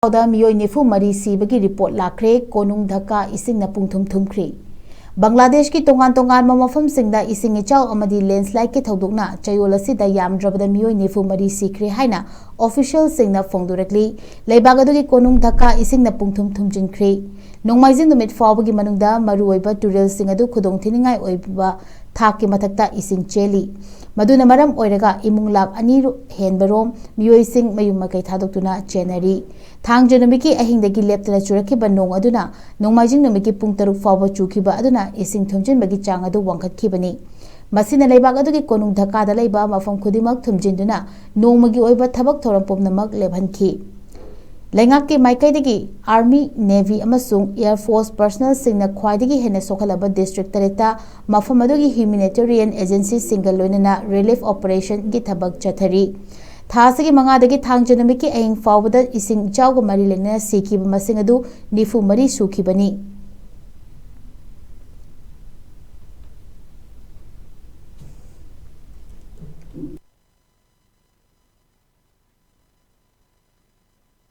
Echaoda Meeyoi nifu mari sibagi report Lakhre Konung Dhaka Esing Pungthum Thumkhre Bangladesh ki tongan mafam singda ising ichau amadi landslide ki thodokna chayol asida yamdrabada Meeyoi nifu mari sikre haina official singna phongdorakli leibagadu ki Konung Dhaka Esing Pungthum Thumkhre nongmaijing numit fawbagi manungda maru oiba tural sing adu khudong thiningai oiba thaki mathakta ising cheli maduna maram oiraga imung lak ani henbarom Meeyoi sing mayum makai thadoktuna chenari thang janamiki ahingdagi leptana churakiba nong aduna nongmaijing numiki pung taruk fawba chukiba aduna ising thumjinbagi chang adu wangkhatkibani masina leibag adugi Konung Dhaka da leiba mafam khudimak thumjinduna nongmagi oiba thabak thoram pomnamak lebhanki Lengak ke Maikaidagi Army, Navy, amasung Air Force personnel singna khwaidagi hena sokhalaba district tareta mafamadugi humanitarian agency single loinana relief operation gi thabak chathari thasagi mangadagi thangjanamiki aing fawbada ising chawga mari lena sikhiba masing adu nifu mari sukhibani